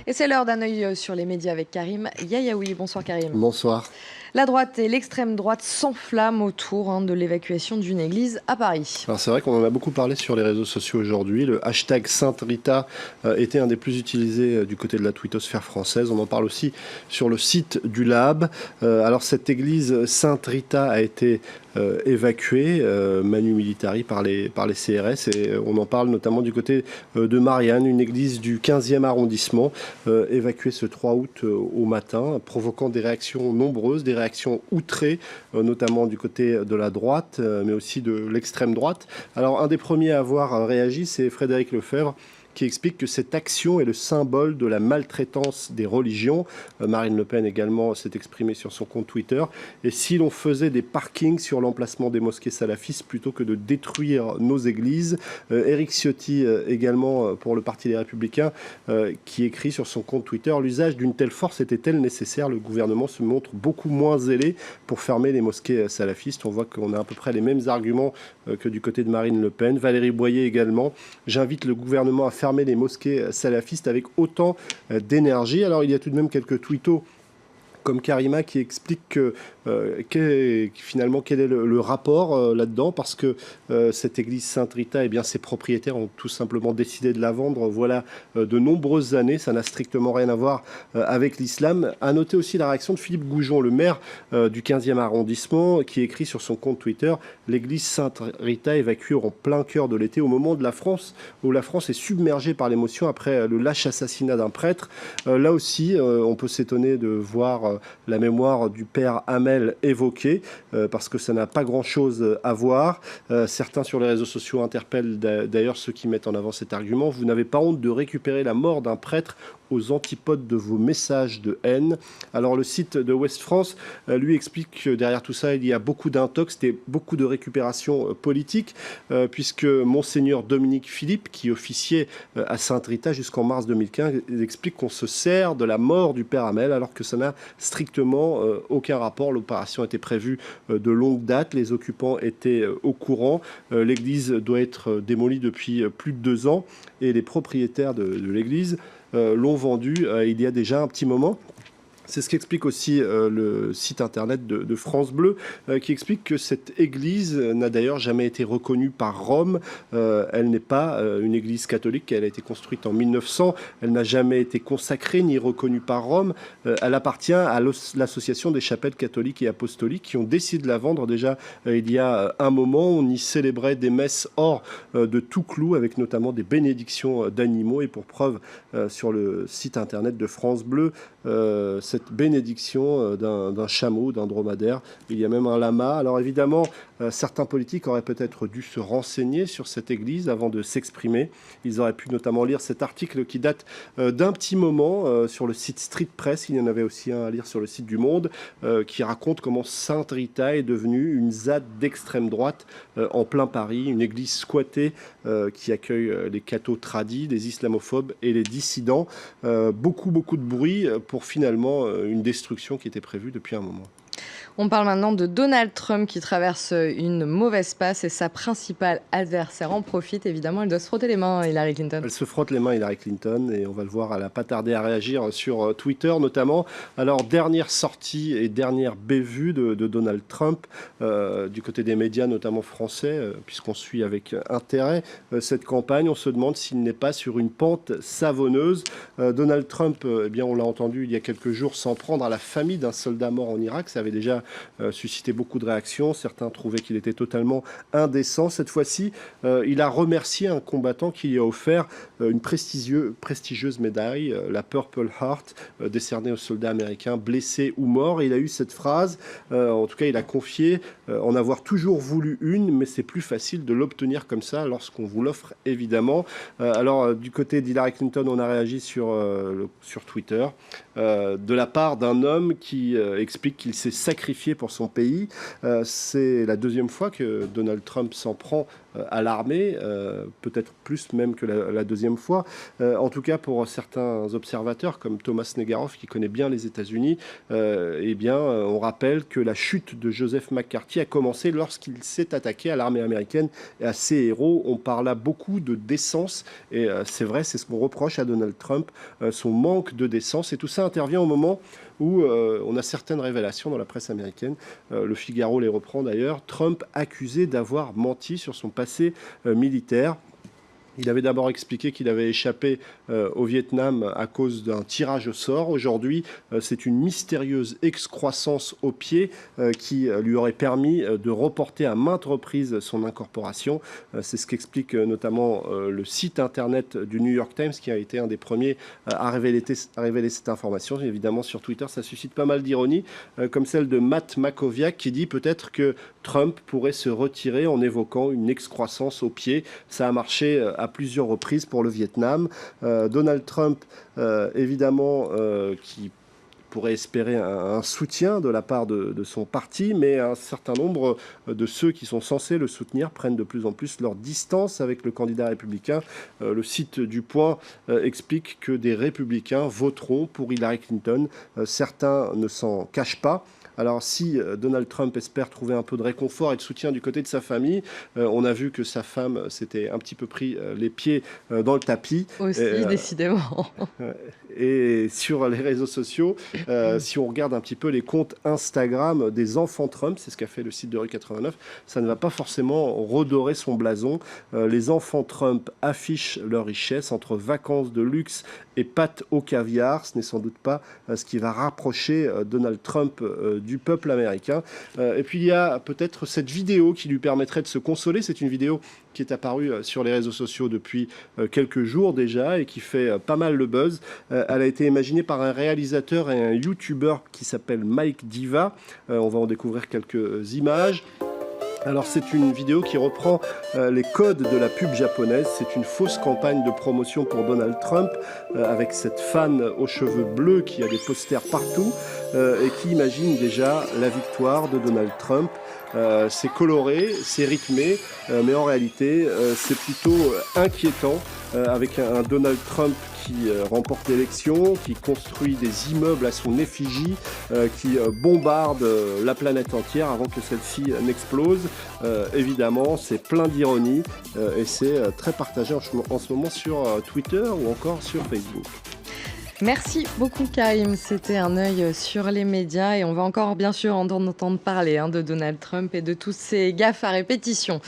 Et c'est l'heure d'un œil sur les médias avec Karim Yayaoui. Bonsoir Karim. Bonsoir. La droite et l'extrême droite s'enflamment autour de l'évacuation d'une église à Paris. Alors c'est vrai qu'on en a beaucoup parlé sur les réseaux sociaux aujourd'hui. Le hashtag Sainte Rita était un des plus utilisés du côté de la twittosphère française. On en parle aussi sur le site du Lab. Alors cette église Sainte Rita a été évacuée manu militari par les CRS, et on en parle notamment du côté de Marianne, une église du 15e arrondissement, évacuée ce 3 août au matin, provoquant des réactions nombreuses, des réactions outrées, notamment du côté de la droite, mais aussi de l'extrême droite. Alors un des premiers à avoir réagi, c'est Frédéric Lefebvre, qui explique que cette action est le symbole de la maltraitance des religions. Marine Le Pen également s'est exprimée sur son compte Twitter. Et si l'on faisait des parkings sur l'emplacement des mosquées salafistes plutôt que de détruire nos églises. Éric Ciotti également pour le Parti des Républicains, qui écrit sur son compte Twitter: l'usage d'une telle force était-elle nécessaire? Le gouvernement se montre beaucoup moins zélé pour fermer les mosquées salafistes. On voit qu'on a à peu près les mêmes arguments que du côté de Marine Le Pen. Valérie Boyer également: j'invite le gouvernement à fermer les mosquées salafistes avec autant d'énergie. Alors il y a tout de même quelques tweetos comme Karima qui explique que finalement quel est le rapport là-dedans, parce que cette église Sainte Rita, eh bien, ses propriétaires ont tout simplement décidé de la vendre voilà de nombreuses années. Ça n'a strictement rien à voir avec l'islam. À noter aussi la réaction de Philippe Goujon, le maire du 15e arrondissement, qui écrit sur son compte Twitter: l'église Sainte Rita évacuée en plein cœur de l'été, au moment de la France où la France est submergée par l'émotion après le lâche assassinat d'un prêtre. Là aussi, on peut s'étonner de voir la mémoire du père Hamel évoquée, parce que ça n'a pas grand-chose à voir. Certains sur les réseaux sociaux interpellent d'ailleurs ceux qui mettent en avant cet argument: vous n'avez pas honte de récupérer la mort d'un prêtre aux antipodes de vos messages de haine? Alors le site de Ouest France lui explique que derrière tout ça, il y a beaucoup d'intox et beaucoup de récupération politique, puisque Monseigneur Dominique Philippe, qui officiait à Sainte-Rita jusqu'en mars 2015, explique qu'on se sert de la mort du père Hamel, alors que ça n'a strictement aucun rapport. L'opération était prévue de longue date, les occupants étaient au courant. L'église doit être démolie depuis plus de 2 ans, et les propriétaires de l'église l'ont vendue il y a déjà un petit moment. C'est ce qu'explique aussi le site internet de France Bleu, qui explique que cette église n'a d'ailleurs jamais été reconnue par Rome. Elle n'est pas une église catholique, elle a été construite en 1900. Elle n'a jamais été consacrée ni reconnue par Rome. Elle appartient à l'association des chapelles catholiques et apostoliques, qui ont décidé de la vendre déjà il y a un moment. On y célébrait des messes hors de tout clou, avec notamment des bénédictions d'animaux. Et pour preuve, sur le site internet de France Bleu, cette bénédiction d'un chameau, d'un dromadaire. Il y a même un lama. Alors évidemment, certains politiques auraient peut-être dû se renseigner sur cette église avant de s'exprimer. Ils auraient pu notamment lire cet article qui date d'un petit moment sur le site Street Press. Il y en avait aussi un à lire sur le site du Monde, qui raconte comment Sainte Rita est devenue une ZAD d'extrême droite en plein Paris, une église squattée qui accueille les cathos tradis, les islamophobes et les dissidents. Beaucoup de bruit pour finalement une destruction qui était prévue depuis un moment. On parle maintenant de Donald Trump qui traverse une mauvaise passe, et sa principale adversaire en profite. Évidemment, elle doit se frotter les mains, Hillary Clinton. Elle se frotte les mains, Hillary Clinton, et on va le voir, elle n'a pas tardé à réagir sur Twitter notamment. Alors, dernière sortie et dernière bévue de Donald Trump du côté des médias, notamment français, puisqu'on suit avec intérêt cette campagne. On se demande s'il n'est pas sur une pente savonneuse. Donald Trump, eh bien, on l'a entendu il y a quelques jours, s'en prendre à la famille d'un soldat mort en Irak. Ça avait déjà suscité beaucoup de réactions. Certains trouvaient qu'il était totalement indécent. Cette fois-ci, il a remercié un combattant qui lui a offert une prestigieuse médaille, la Purple Heart, décernée aux soldats américains blessés ou morts. Et il a eu cette phrase, en tout cas il a confié en avoir toujours voulu une, mais c'est plus facile de l'obtenir comme ça lorsqu'on vous l'offre, évidemment. Alors du côté d'Hillary Clinton, on a réagi sur Twitter, de la part d'un homme qui explique qu'il s'est sacrifié pour son pays. C'est la deuxième fois que Donald Trump s'en prend à l'armée, peut-être plus même que la deuxième fois. En tout cas, pour certains observateurs, comme Thomas Negaroff, qui connaît bien les États-Unis, eh bien, on rappelle que la chute de Joseph McCarthy a commencé lorsqu'il s'est attaqué à l'armée américaine et à ses héros. On parla beaucoup de décence, et c'est vrai, c'est ce qu'on reproche à Donald Trump, son manque de décence. Et tout ça intervient au moment où on a certaines révélations dans la presse américaine. Le Figaro les reprend d'ailleurs. Trump accusé d'avoir menti sur son passé militaire. Il avait d'abord expliqué qu'il avait échappé au Vietnam à cause d'un tirage au sort. Aujourd'hui, c'est une mystérieuse excroissance au pied qui lui aurait permis de reporter à maintes reprises son incorporation. C'est ce qu'explique notamment le site internet du New York Times, qui a été un des premiers à révéler cette information. Évidemment, sur Twitter, ça suscite pas mal d'ironie, comme celle de Matt Makoviak, qui dit peut-être que Trump pourrait se retirer en évoquant une excroissance au pied. Ça a marché à plusieurs reprises pour le Vietnam. Donald Trump, évidemment, qui pourrait espérer un soutien de la part de son parti, mais un certain nombre de ceux qui sont censés le soutenir prennent de plus en plus leur distance avec le candidat républicain. Le site du Point explique que des républicains voteront pour Hillary Clinton. Certains ne s'en cachent pas. Alors si Donald Trump espère trouver un peu de réconfort et de soutien du côté de sa famille, on a vu que sa femme s'était un petit peu pris les pieds dans le tapis. Aussi, décidément. Et sur les réseaux sociaux, si on regarde un petit peu les comptes Instagram des enfants Trump, c'est ce qu'a fait le site de Rue 89, ça ne va pas forcément redorer son blason. Les enfants Trump affichent leur richesse entre vacances de luxe et pâtes au caviar. Ce n'est sans doute pas ce qui va rapprocher Donald Trump du peuple américain. Et puis il y a peut-être cette vidéo qui lui permettrait de se consoler. C'est une vidéo qui est apparue sur les réseaux sociaux depuis quelques jours déjà et qui fait pas mal le buzz. Elle a été imaginée par un réalisateur et un YouTuber qui s'appelle Mike Diva. On va en découvrir quelques images. Alors c'est une vidéo qui reprend les codes de la pub japonaise. C'est une fausse campagne de promotion pour Donald Trump avec cette fan aux cheveux bleus qui a des posters partout et qui imagine déjà la victoire de Donald Trump. C'est coloré, c'est rythmé, mais en réalité c'est plutôt inquiétant avec un Donald Trump qui remporte l'élection, qui construit des immeubles à son effigie, qui bombarde la planète entière avant que celle-ci n'explose. Évidemment, c'est plein d'ironie et c'est très partagé en ce moment sur Twitter ou encore sur Facebook. Merci beaucoup Karim, c'était un œil sur les médias et on va encore bien sûr entendre parler de Donald Trump et de tous ces gaffes à répétition.